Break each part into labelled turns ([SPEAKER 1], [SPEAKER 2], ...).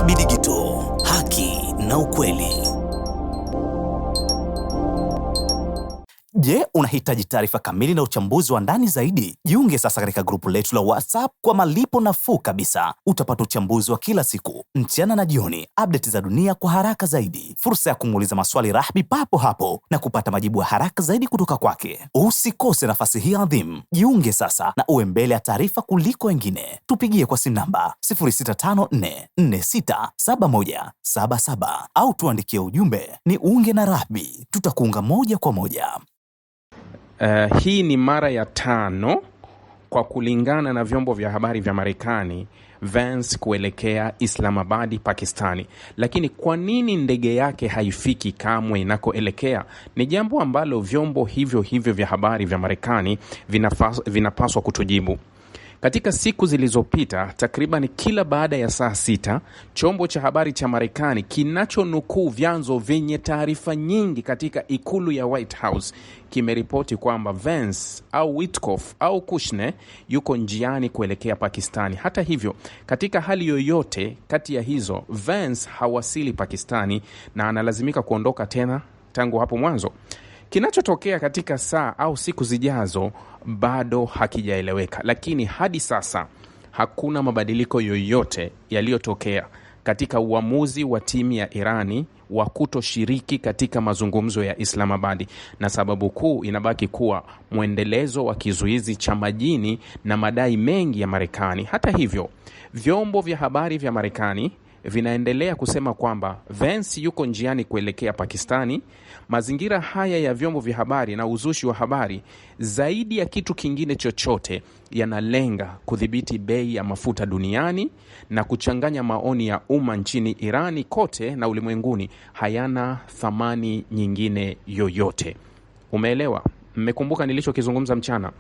[SPEAKER 1] Rahby Digital, haki na ukweli. Je, unahitaji taarifa kamili na uchambuzi wa ndani zaidi? Jiunge sasa katika grupu letu la WhatsApp kwa malipo nafuu kabisa. Utapata uchambuzi wa kila siku, mchana na jioni, update za dunia kwa haraka zaidi, fursa ya kumuuliza maswali Rahby papo hapo na kupata majibu ya haraka zaidi kutoka kwake. Usikose nafasi hii adhimu. Jiunge sasa na uwe mbele ya taarifa kuliko wengine. Tupigie kwa simu namba 0654467177 au tuandikie ujumbe ni unge na Rahby. Tutakuunga moja kwa moja.
[SPEAKER 2] Hii ni mara ya 5 kwa kulingana na vyombo vya habari vya Marekani Vance kuelekea Islamabad, Pakistani. Lakini kwa nini ndege yake haifiki kamwe inakoelekea? Ni jambo ambalo vyombo hivyo vya habari vya Marekani vinapaswa kutujibu. Katika siku zilizopita, takriban kila baada ya saa 6, chombo cha habari cha Marekani kinachonukuu vyanzo vyenye taarifa nyingi katika ikulu ya White House kimeripoti kwamba Vance au Witkoff au Kushner yuko njiani kuelekea Pakistani. Hata hivyo, katika hali yoyote kati ya hizo, Vance hawasili Pakistani na analazimika kuondoka tena tangu hapo mwanzo. Kinachotokea katika saa au siku zijazo bado hakijaeleweka, lakini hadi sasa hakuna mabadiliko yoyote yaliyotokea katika uamuzi wa timu ya Irani wa kutoshiriki katika mazungumzo ya Islamabad, na sababu kuu inabaki kuwa mwendelezo wa kizuizi cha majini na madai mengi ya Marekani. Hata hivyo, vyombo vya habari vya Marekani vinaendelea kusema kwamba Vance yuko njiani kuelekea Pakistani. Mazingira haya ya vyombo vya habari na uzushi wa habari, zaidi ya kitu kingine chochote, yanalenga kudhibiti bei ya mafuta duniani na kuchanganya maoni ya umma nchini Irani kote na ulimwenguni. Hayana thamani nyingine yoyote. Umeelewa? Mmekumbuka nilichokizungumza mchana?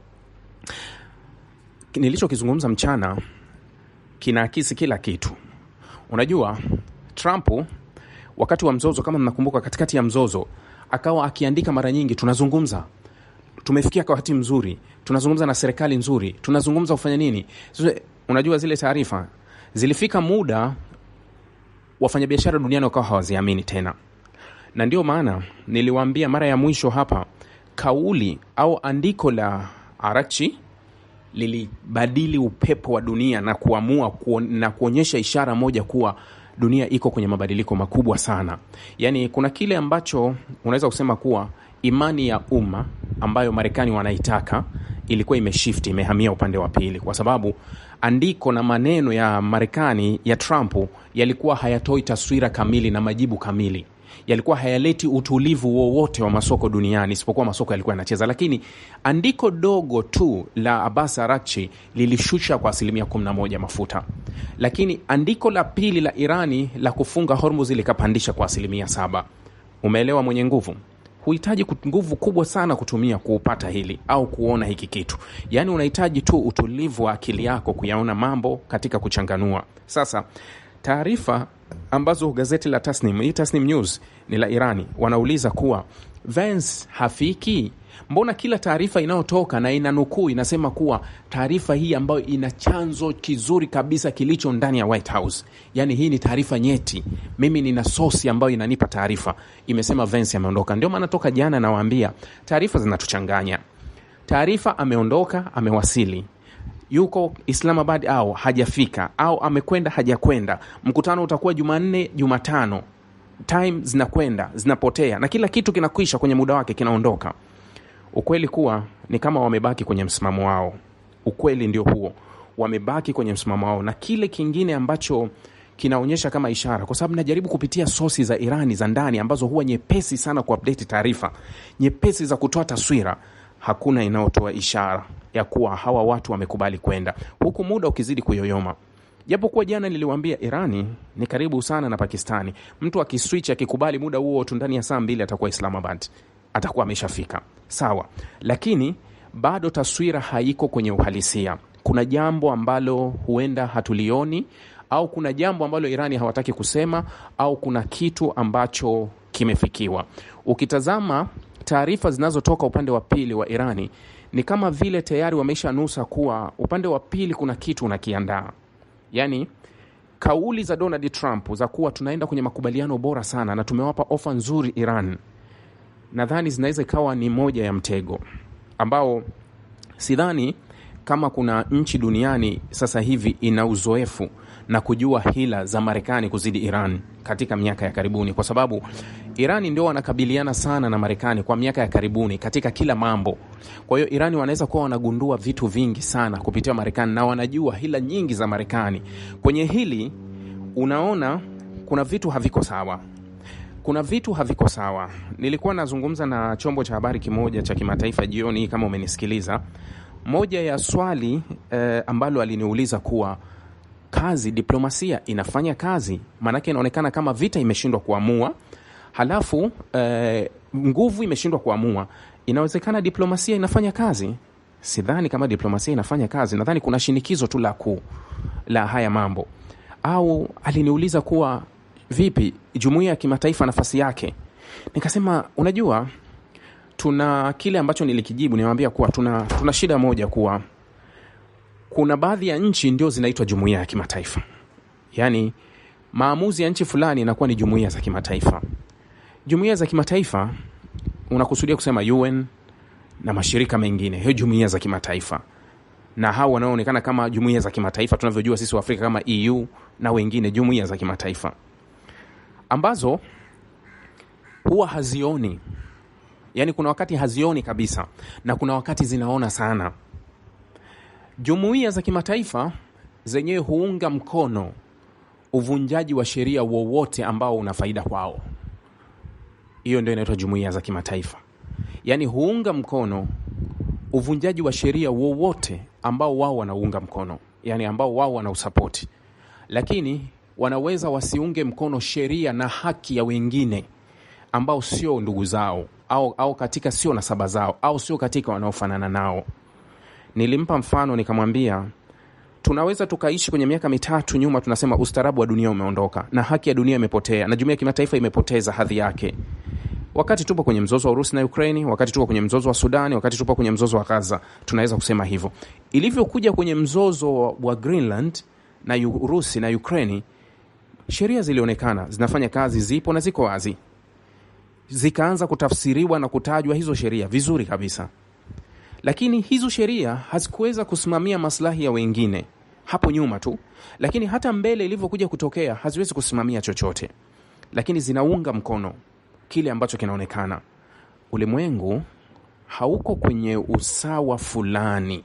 [SPEAKER 2] Nilichokizungumza mchana kinaakisi kila kitu. Unajua, Trump wakati wa mzozo, kama mnakumbuka, katikati ya mzozo akawa akiandika mara nyingi, tunazungumza, tumefikia kwa wakati mzuri, tunazungumza na serikali nzuri, tunazungumza kufanya nini. Unajua zile taarifa zilifika muda wafanyabiashara duniani wakawa hawaziamini tena. Na ndio maana niliwaambia mara ya mwisho hapa, kauli au andiko la Araghchi lilibadili upepo wa dunia na kuamua na kuonyesha ishara moja kuwa dunia iko kwenye mabadiliko makubwa sana. Yaani kuna kile ambacho unaweza kusema kuwa imani ya umma ambayo Marekani wanaitaka ilikuwa imeshift, imehamia upande wa pili, kwa sababu andiko na maneno ya Marekani ya Trump yalikuwa hayatoi taswira kamili na majibu kamili. Yalikuwa hayaleti utulivu wowote wa masoko duniani, isipokuwa masoko yalikuwa yanacheza. Lakini andiko dogo tu la Abbas Araghchi lilishusha kwa 11% mafuta. Lakini andiko la pili la Irani la kufunga Hormuz likapandisha kwa 7%. Umeelewa mwenye nguvu? Huhitaji nguvu kubwa sana kutumia kuupata hili au kuona hiki kitu. Yaani unahitaji tu utulivu wa akili yako kuyaona mambo katika kuchanganua. Sasa taarifa ambazo gazeti la Tasnim News ni la Irani wanauliza kuwa Vance hafiki. Mbona kila taarifa inayotoka na inanukuu inasema kuwa taarifa hii ambayo ina chanzo kizuri kabisa kilicho ndani ya White House, yani hii ni taarifa nyeti, mimi nina source ambayo inanipa taarifa, imesema Vance ameondoka. Ndio maana toka jana nawaambia taarifa zinatuchanganya. Taarifa ameondoka, amewasili, yuko Islamabad au hajafika, au amekwenda hajakwenda, mkutano utakuwa Jumanne, Jumatano, time zinakwenda zinapotea na kila kitu kinakwisha kwenye muda wake, kinaondoka. Ukweli kuwa ni kama wamebaki kwenye msimamo wao. Ukweli ndio huo, wamebaki kwenye msimamo wao. Na kile kingine ambacho kinaonyesha kama ishara, kwa sababu najaribu kupitia sosi za Irani za ndani ambazo huwa nyepesi sana kuupdate taarifa, nyepesi za kutoa taswira, hakuna inayotoa ishara ya kuwa hawa watu wamekubali kwenda, huku muda ukizidi kuyoyoma. Japo kwa jana niliwaambia Irani ni karibu sana na Pakistani. Mtu akiswitch akikubali muda huo tu ndani ya saa 2 atakuwa Islamabad, atakuwa ameshafika. Sawa, lakini bado taswira haiko kwenye uhalisia. Kuna jambo ambalo huenda hatulioni, au kuna jambo ambalo Irani hawataki kusema, au kuna kitu ambacho kimefikiwa. Ukitazama taarifa zinazotoka upande wa pili wa Irani, ni kama vile tayari wameisha nusa kuwa upande wa pili kuna kitu unakiandaa. Yani kauli za Donald Trump za kuwa tunaenda kwenye makubaliano bora sana na tumewapa ofa nzuri Iran, nadhani zinaweza ikawa ni moja ya mtego ambao sidhani kama kuna nchi duniani sasa hivi ina uzoefu na kujua hila za Marekani kuzidi Iran katika miaka ya karibuni, kwa sababu Irani ndio wanakabiliana sana na Marekani kwa miaka ya karibuni katika kila mambo. Kwa hiyo Irani wanaweza kuwa wanagundua vitu vingi sana kupitia Marekani na wanajua hila nyingi za Marekani. Kwenye hili unaona kuna vitu haviko sawa. Kuna vitu haviko sawa. Nilikuwa nazungumza na chombo cha habari kimoja cha kimataifa jioni, kama umenisikiliza. Moja ya swali ambalo aliniuliza kuwa kazi diplomasia inafanya kazi, manake inaonekana kama vita imeshindwa kuamua, halafu nguvu imeshindwa kuamua. Inawezekana diplomasia inafanya kazi? Sidhani kama diplomasia inafanya kazi. Nadhani kuna shinikizo tu la haya mambo. Au aliniuliza kuwa vipi jumuiya ya kimataifa nafasi yake. Nikasema unajua, tuna kile ambacho nilikijibu, niwaambia kuwa tuna shida moja, kuwa kuna baadhi ya nchi ndio zinaitwa jumuiya ya kimataifa. Yaani maamuzi ya nchi fulani inakuwa ni jumuiya za kimataifa. Jumuiya za kimataifa unakusudia kusema UN na mashirika mengine, hiyo jumuiya za kimataifa. Na hao wanaoonekana kama jumuiya za kimataifa tunavyojua sisi wa Afrika kama EU na wengine, jumuiya za kimataifa ambazo huwa hazioni. Yaani kuna wakati hazioni kabisa na kuna wakati zinaona sana. Jumuiya za kimataifa zenyewe huunga mkono uvunjaji wa sheria wowote ambao una faida kwao. Hiyo ndio inaitwa jumuiya za kimataifa. Yaani huunga mkono uvunjaji wa sheria wowote ambao wao wanaunga mkono, yani ambao wao wanausapoti. Lakini wanaweza wasiunge mkono sheria na haki ya wengine ambao sio ndugu zao au katika sio nasaba zao au sio katika wanaofanana nao. Nilimpa mfano nikamwambia tunaweza tukaishi kwenye miaka 3 nyuma tunasema ustaarabu wa dunia umeondoka na haki ya dunia imepotea na jumuiya ya kimataifa imepoteza hadhi yake. Wakati tupo kwenye mzozo wa Urusi na Ukraine, wakati tupo kwenye mzozo wa Sudan, wakati tupo kwenye mzozo wa Gaza, tunaweza kusema hivyo. Ilivyokuja kwenye mzozo wa Greenland na Urusi na Ukraine, sheria zilionekana zinafanya kazi, zipo na ziko wazi. Zikaanza kutafsiriwa na kutajwa hizo sheria vizuri kabisa. Lakini hizo sheria hazikuweza kusimamia maslahi ya wengine hapo nyuma tu, lakini hata mbele ilivyokuja kutokea haziwezi kusimamia chochote. Lakini zinaunga mkono kile ambacho kinaonekana. Ulimwengu hauko kwenye usawa fulani.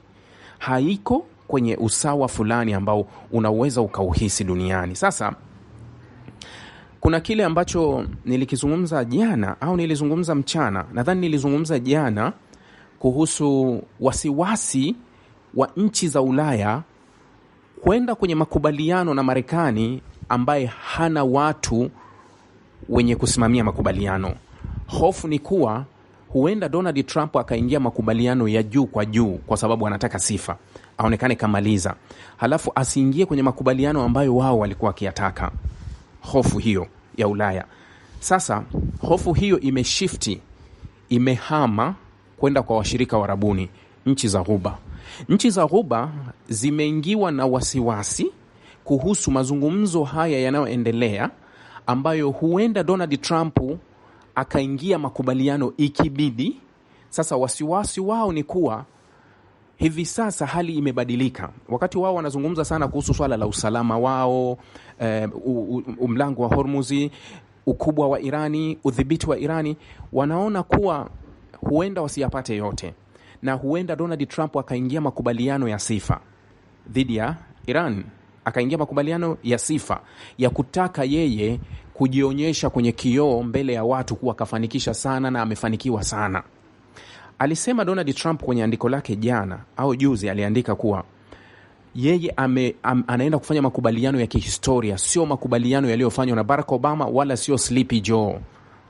[SPEAKER 2] Haiko kwenye usawa fulani ambao unaweza ukauhisi duniani. Sasa kuna kile ambacho nilikizungumza jana au nilizungumza mchana. Nadhani nilizungumza jana kuhusu wasiwasi wa nchi za Ulaya kwenda kwenye makubaliano na Marekani ambaye hana watu wenye kusimamia makubaliano. Hofu ni kuwa huenda Donald Trump akaingia makubaliano ya juu kwa juu kwa sababu anataka sifa, aonekane kamaliza, halafu asiingie kwenye makubaliano ambayo wao walikuwa wakiyataka. Hofu hiyo ya Ulaya. Sasa hofu hiyo imeshifti, imehama kwenda kwa washirika warabuni, nchi za Ghuba. Nchi za Ghuba zimeingiwa na wasiwasi kuhusu mazungumzo haya yanayoendelea, ambayo huenda Donald Trump akaingia makubaliano ikibidi. Sasa wasiwasi wao ni kuwa hivi sasa hali imebadilika. Wakati wao wanazungumza sana kuhusu swala la usalama wao, mlango wa Hormuzi, ukubwa wa Irani, udhibiti wa Irani, wanaona kuwa huenda wasiyapate yote. Na huenda Donald Trump akaingia makubaliano ya sifa dhidi ya Iran. Akaingia makubaliano ya sifa ya kutaka yeye kujionyesha kwenye kioo mbele ya watu kuwa kafanikisha sana na amefanikiwa sana. Alisema Donald Trump kwenye andiko lake jana au juzi, aliandika kuwa yeye anaenda kufanya makubaliano ya kihistoria, sio makubaliano yaliyofanywa na Barack Obama wala sio Sleepy Joe.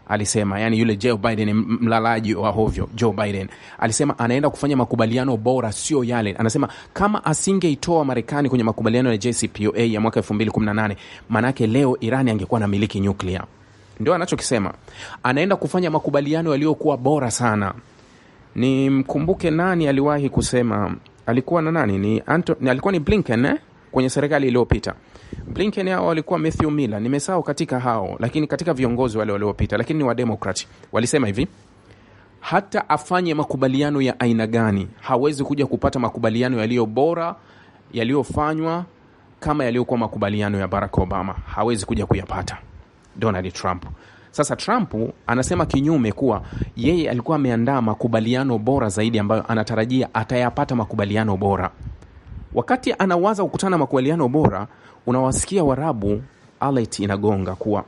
[SPEAKER 2] Alisema, yani yule Joe Biden, mlalaji wa hovyo Joe Biden. Alisema anaenda kufanya makubaliano bora, sio yale. Anasema kama asingeitoa Marekani kwenye makubaliano ya JCPOA ya mwaka 2018, manake leo Irani angekuwa na miliki nyuklia. Ndio anachokisema. Anaenda kufanya makubaliano yaliyokuwa bora sana. Ni mkumbuke nani aliwahi kusema, alikuwa na nani? Alikuwa ni Blinken, kwenye serikali iliyopita. Blinken hao walikuwa Matthew Miller, nimesahau katika hao, lakini katika viongozi wale waliopita, lakini ni wa Democrat, walisema hivi, hata afanye makubaliano ya aina gani, hawezi kuja kupata makubaliano yaliyo bora yaliyofanywa kama yaliyokuwa makubaliano ya Barack Obama. Hawezi kuja kuyapata Donald Trump. Sasa Trump anasema kinyume kuwa yeye alikuwa ameandaa makubaliano bora zaidi ambayo anatarajia atayapata makubaliano bora. Wakati anawaza kukutana makubaliano bora, unawasikia Warabu alert inagonga kuwa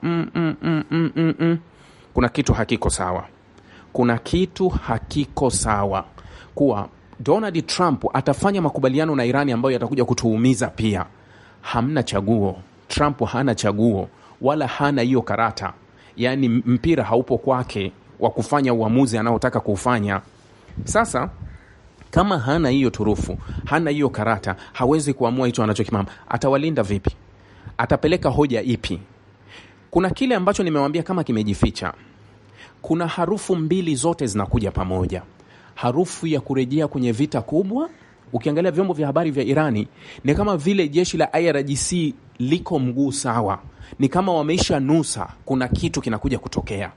[SPEAKER 2] kuna kitu hakiko sawa. Kuna kitu hakiko sawa kuwa Donald Trump atafanya makubaliano na Irani ambayo yatakuja kutuumiza pia. Hamna chaguo. Trump hana chaguo wala hana hiyo karata. Yani mpira haupo kwake wa kufanya uamuzi anaotaka kufanya. Sasa kama hana hiyo turufu, hana hiyo karata, hawezi kuamua hicho anachokimama. Atawalinda vipi? Atapeleka hoja ipi? Kuna kile ambacho nimewambia kama kimejificha. Kuna harufu mbili zote zinakuja pamoja. Harufu ya kurejea kwenye vita kubwa. Ukiangalia vyombo vya habari vya Irani, ni kama vile jeshi la IRGC liko mguu sawa. Ni kama wameisha nusa kuna kitu kinakuja kutokea.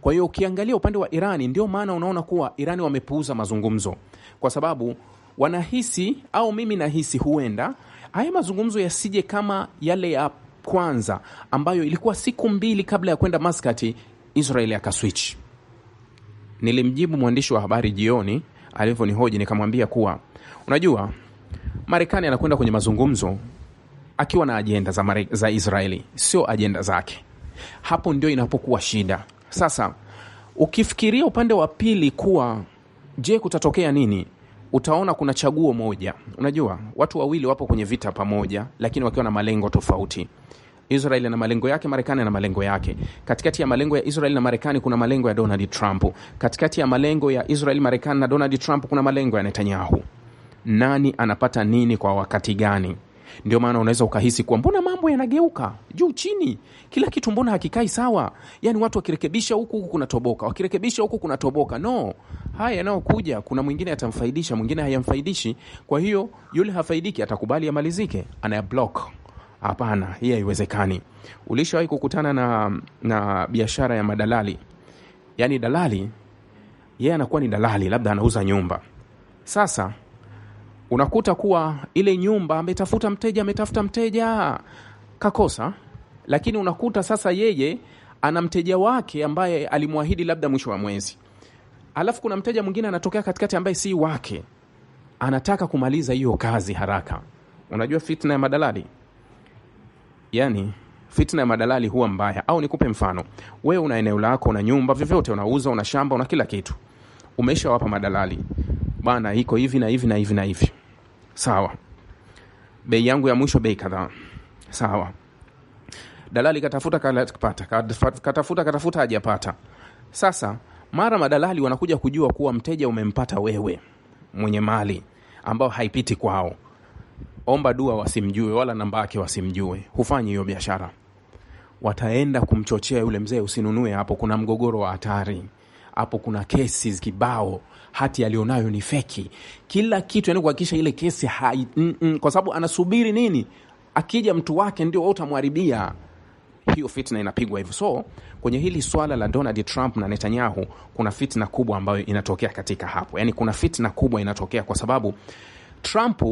[SPEAKER 2] Kwa hiyo ukiangalia upande wa Irani, ndio maana unaona kuwa Irani wamepuuza mazungumzo. Kwa sababu wanahisi, au mimi nahisi huenda, haya mazungumzo yasije kama yale ya kwanza ambayo ilikuwa siku 2 kabla ya kwenda Muscat, Israel akaswitch. Nilimjibu mwandishi wa habari jioni alivyonihoji, nikamwambia kuwa unajua Marekani anakwenda kwenye mazungumzo akiwa na ajenda za Israeli, sio ajenda zake. Hapo ndio inapokuwa shida. Sasa ukifikiria upande wa pili kuwa je, kutatokea nini, utaona kuna chaguo moja. Unajua watu wawili wapo kwenye vita pamoja, lakini wakiwa na malengo tofauti. Israeli na malengo yake, Marekani na malengo yake. Katikati ya malengo ya Israeli na Marekani kuna malengo ya Donald Trump. Katikati ya malengo ya Israeli, Marekani na Donald Trump kuna malengo ya Netanyahu. Nani anapata nini kwa wakati gani? Ndio maana unaweza ukahisi kwa mbona mambo yanageuka juu chini, kila kitu mbona hakikai sawa. Yani watu wakirekebisha huku kuna toboka, wakirekebisha huku kuna toboka. No, haya yanayokuja kuna mwingine atamfaidisha, mwingine hayamfaidishi. Kwa hiyo yule hafaidiki atakubali amalizike, anayablock. Hapana, hii haiwezekani. Ulishawahi kukutana na biashara ya madalali? Yani dalali yeye anakuwa ni dalali, labda anauza nyumba. Sasa unakuta kuwa ile nyumba ametafuta mteja kakosa, lakini unakuta sasa yeye ana mteja wake ambaye alimwahidi labda mwisho wa mwezi. Alafu kuna mteja mwingine anatokea katikati ambaye si wake, anataka kumaliza hiyo kazi haraka. Unajua fitna ya madalali? Yani fitna ya madalali huwa mbaya. Au nikupe mfano, wewe una eneo lako, una nyumba, vyovyote unauza, una shamba, una kila kitu. Umeisha wapa madalali, bana iko hivi na hivi na hivi na hivi. Sawa, bei yangu ya mwisho bei kadhaa. Sawa, dalali katafuta katafuta hajapata. Sasa mara madalali wanakuja kujua kuwa mteja umempata wewe mwenye mali ambao haipiti kwao. Omba dua wasimjue, wala namba yake wasimjue. Hufanyi hiyo biashara. Wataenda kumchochea yule mzee, usinunue hapo, kuna mgogoro wa hatari. Hapo kuna cases kibao, hati alionayo ni feki. Kila kitu yani kuhakikisha ile kesi kwa sababu anasubiri nini? Akija mtu wake ndio utamharibia. Hiyo fitna inapigwa hivyo. So kwenye hili swala la Donald Trump na Netanyahu kuna fitna kubwa ambayo inatokea katika hapo. Yani kuna fitna kubwa inatokea kwa sababu Trump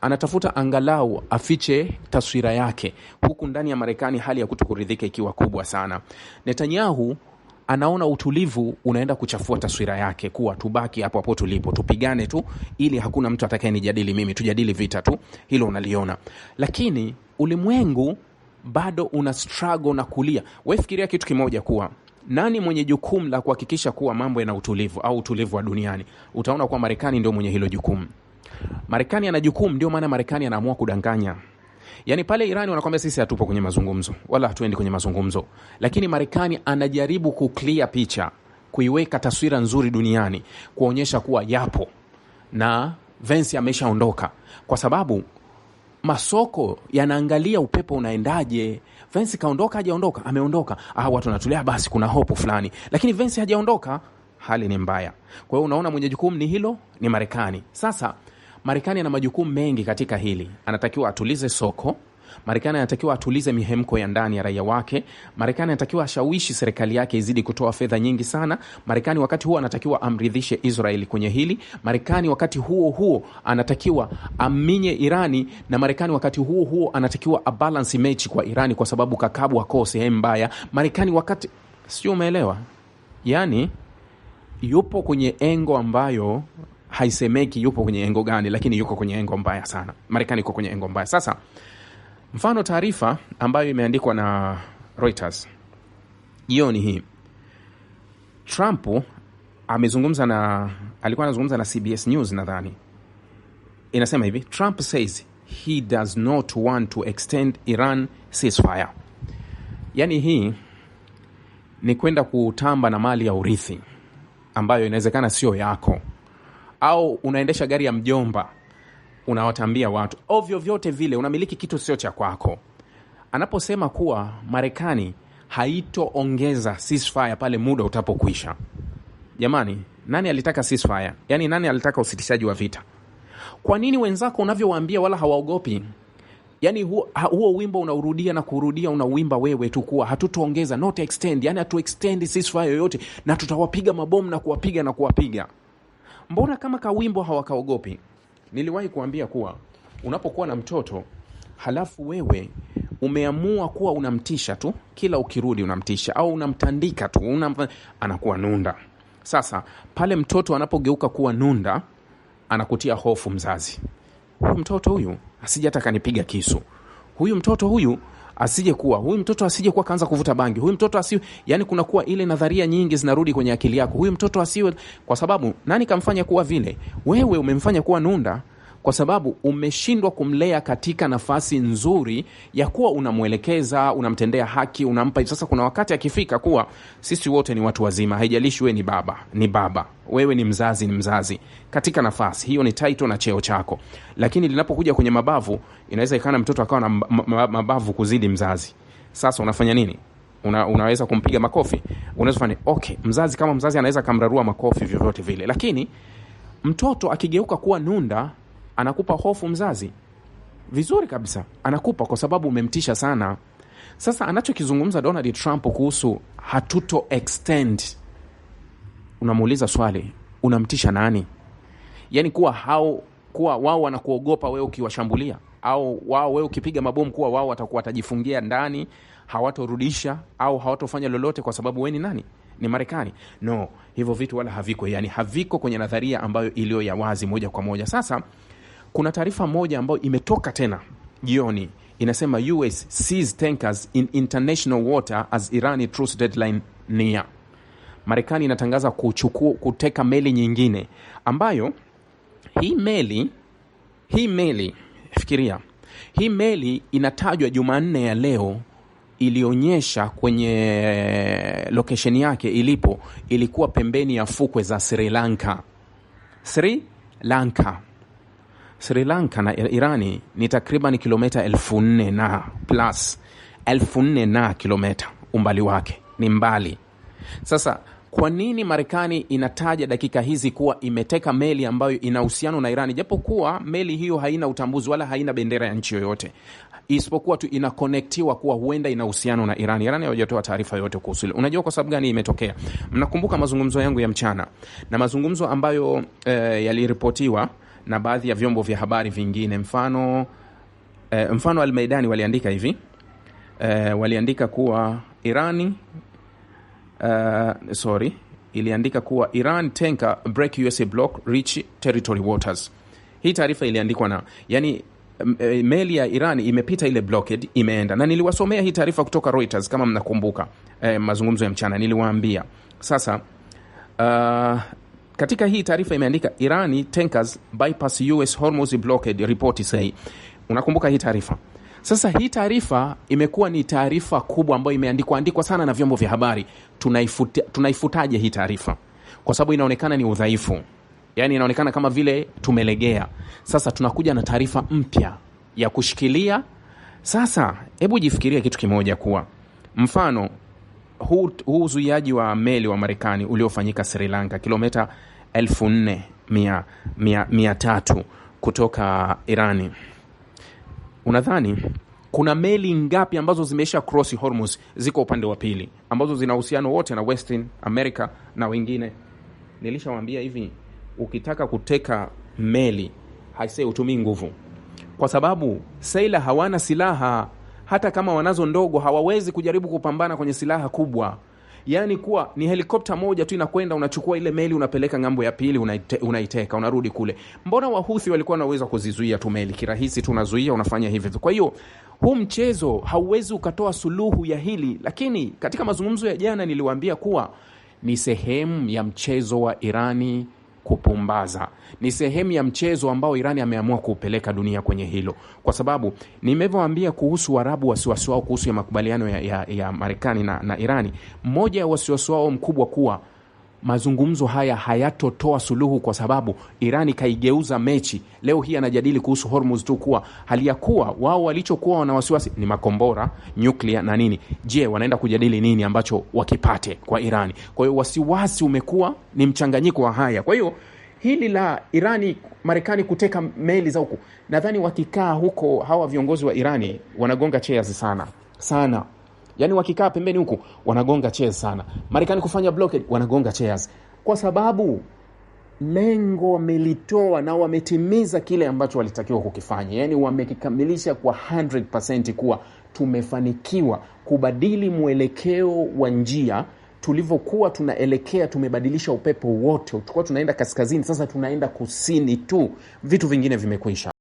[SPEAKER 2] anatafuta angalau afiche taswira yake, huku ndani ya Marekani hali ya kutokuridhika ikiwa kubwa sana. Netanyahu anaona utulivu unaenda kuchafua taswira yake, kuwa tubaki hapo hapo tulipo, tupigane tu ili hakuna mtu atakayenijadili mimi, tujadili vita tu. Hilo unaliona. Lakini ulimwengu bado una struggle na kulia. Wewe fikiria kitu kimoja, kuwa nani mwenye jukumu la kuhakikisha kuwa mambo yana utulivu au utulivu wa duniani? Utaona kuwa Marekani ndio mwenye hilo jukumu. Marekani ana jukumu, ndio maana Marekani anaamua kudanganya. Yani pale Irani wanakuambia sisi hatupo kwenye mazungumzo, wala hatuendi kwenye mazungumzo. Lakini Marekani anajaribu kuclear picha, kuiweka taswira nzuri duniani, kuonyesha kuwa yapo na Vance ameshaondoka. Kwa sababu masoko yanaangalia upepo unaendaje. Vance kaondoka, hajaondoka? Ameondoka. Watu wanatulia, basi kuna hope fulani. Lakini Vance hajaondoka, hali ni mbaya. Kwa hiyo unaona mwenye jukumu ni hilo, ni Marekani. Sasa Marekani ana majukumu mengi katika hili. Anatakiwa atulize soko, Marekani anatakiwa atulize mihemko ya ndani ya raia wake, Marekani anatakiwa ashawishi serikali yake izidi kutoa fedha nyingi sana, Marekani wakati huo anatakiwa amridhishe Israeli kwenye hili, Marekani wakati huo anatakiwa aminye Irani, na Marekani wakati huo anatakiwa abalance mechi kwa Irani kwa sababu kakabu wako sehemu mbaya. Marekani wakati, sio, umeelewa? Yani yupo kwenye engo ambayo haisemeki yupo kwenye engo gani, lakini yuko kwenye engo mbaya sana. Marekani yuko kwenye engo mbaya. Sasa mfano taarifa ambayo imeandikwa na Reuters jioni hii, Trump alikuwa anazungumza na CBS News nadhani. Inasema hivi, Trump says he does not want to extend Iran ceasefire. Yani hii ni kwenda kutamba na mali ya urithi ambayo inawezekana sio yako, au unaendesha gari ya mjomba unawatambia watu ovyo vyote vile, unamiliki kitu sio cha kwako. Anaposema kuwa Marekani haitoongeza ceasefire pale muda utapokwisha. Jamani, nani alitaka ceasefire? Yani nani alitaka usitishaji wa vita? Kwa nini wenzako unavyowaambia wala hawaogopi? Yani huo wimbo unaurudia na kurudia, unauimba wewe tu kuwa hatutoongeza, not extend, yani hatu extend ceasefire yoyote na tutawapiga mabomu na kuwapiga. Mbona kama kawimbo hawakaogopi? Niliwahi kuambia kuwa unapokuwa na mtoto halafu wewe umeamua kuwa unamtisha tu, kila ukirudi unamtisha au unamtandika tu, anakuwa nunda. Sasa pale mtoto anapogeuka kuwa nunda, anakutia hofu mzazi. Huyu mtoto huyu asije hata kanipiga kisu. Huyu mtoto huyu asije kuwa kaanza kuvuta bangi. Huyu mtoto asiwe, yani kuna kuwa ile nadharia nyingi zinarudi kwenye akili yako. Huyu mtoto asiwe, kwa sababu nani kamfanya kuwa vile? Wewe umemfanya kuwa nunda kwa sababu umeshindwa kumlea katika nafasi nzuri ya kuwa unamuelekeza, unamtendea haki, unampa. Sasa kuna wakati akifika kuwa sisi wote ni watu wazima, haijalishi wewe ni baba, wewe ni mzazi katika nafasi hiyo, ni title na cheo chako. Lakini linapokuja kwenye mabavu, inaweza ikana mtoto akawa na mabavu kuzidi mzazi. Sasa unafanya nini? Unaweza kumpiga makofi? Unaweza fanya okay, mzazi kama mzazi anaweza kamrarua makofi vyovyote vile. Lakini mtoto akigeuka kuwa nunda, anakupa hofu mzazi. Vizuri kabisa, anakupa kwa sababu umemtisha sana. Sasa anachokizungumza Donald Trump kuhusu hatuto extend, unamuuliza swali, unamtisha nani? Yani kuwa wao wanakuogopa wewe ukiwashambulia, au wao wewe ukipiga mabomu kuwa wao watajifungia ndani, hawatorudisha au hawatofanya lolote kwa sababu wewe ni nani? Ni Marekani. No, hivyo vitu wala haviko, yani haviko kwenye nadharia ambayo iliyo ya wazi moja kwa moja. Sasa kuna taarifa moja ambayo imetoka tena jioni, inasema US sees tankers in international water as Irani truce deadline near. Marekani inatangaza kuteka meli nyingine ambayo hii meli fikiria, hii meli inatajwa Jumanne ya leo, ilionyesha kwenye location yake ilipo, ilikuwa pembeni ya fukwe za Sri Lanka na Irani ni takriban kilomita 4,000 na plus 4,000 na kilomita, umbali wake ni mbali. Sasa kwa nini Marekani inataja dakika hizi kuwa imeteka meli ambayo ina uhusiano na Irani, japo kuwa meli hiyo haina utambuzi wala haina bendera ya nchi yoyote, isipokuwa tu ina connectiwa kuwa huenda ina uhusiano na Irani? Irani hawajatoa taarifa yoyote kuhusu. Unajua kwa sababu gani imetokea? Mnakumbuka mazungumzo yangu ya mchana na mazungumzo ambayo yaliripotiwa na baadhi ya vyombo vya habari vingine, mfano Al-Maidani waliandika hivi, waliandika kuwa iliandika kuwa Iran tanker break USA block reach territory waters. Hii taarifa iliandikwa na, yani meli ya Iran imepita ile blockade, imeenda. Na niliwasomea hii taarifa kutoka Reuters kama mnakumbuka, mazungumzo ya mchana niliwaambia. Sasa katika hii taarifa imeandika Irani tankers bypass US Hormuz blockade report say. Unakumbuka hii taarifa? Sasa hii taarifa imekuwa ni taarifa kubwa ambayo imeandikwa sana na vyombo vya habari. Tunaifutaje hii taarifa? Kwa sababu inaonekana ni udhaifu. Yani inaonekana kama vile tumelegea. Sasa tunakuja na taarifa mpya ya kushikilia. Sasa hebu jifikiria kitu kimoja, kuwa mfano huu uzuiaji wa meli wa Marekani uliofanyika Sri Lanka kilomita 4,300 kutoka Irani. Unadhani kuna meli ngapi ambazo zimeisha cross Hormuz ziko upande wa pili, ambazo zina uhusiano wote na Western America na wengine? Nilishawaambia hivi, ukitaka kuteka meli haisei utumii nguvu, kwa sababu saila hawana silaha. Hata kama wanazo ndogo hawawezi kujaribu kupambana kwenye silaha kubwa. Yani kuwa ni helikopta moja tu inakwenda, unachukua ile meli unapeleka ngambo ya pili, unaiteka, unarudi kule. Mbona Wahuthi walikuwa wanaweza kuzizuia tu meli kirahisi tu, unazuia, unafanya hivi. Kwa hiyo huu mchezo hauwezi ukatoa suluhu ya hili, lakini katika mazungumzo ya jana niliwaambia kuwa ni sehemu ya mchezo wa Irani kupumbaza. Ni sehemu ya mchezo ambao Irani ameamua kupeleka dunia kwenye hilo. Kwa sababu nimevyowaambia kuhusu Waarabu wasiwasi wao kuhusu ya makubaliano ya Marekani na Irani, mmoja ya wasiwasi wao mkubwa kuwa mazungumzo haya hayatotoa suluhu, kwa sababu Irani kaigeuza mechi. Leo hii anajadili kuhusu Hormuz tu, kuwa hali ya kuwa wao walichokuwa wana wasiwasi ni makombora, nyuklia na nini. Je, wanaenda kujadili nini ambacho wakipate kwa Irani? Kwa hiyo wasiwasi umekuwa ni mchanganyiko wa haya. Kwa hiyo hili la Irani, Marekani kuteka meli za huko, nadhani wakikaa huko hawa viongozi wa Irani wanagonga chairs sana. Yani wakikaa pembeni huko wanagonga chairs sana. Marekani kufanya blockade wanagonga chairs, kwa sababu lengo wamelitoa na wametimiza kile ambacho walitakiwa kukifanya. Yani wamekikamilisha kwa 100% kuwa tumefanikiwa kubadili mwelekeo wa njia. Tulivyokuwa tunaelekea tumebadilisha upepo wote. Tulikuwa tunaenda kaskazini, sasa tunaenda kusini tu. Vitu vingine vimekwisha.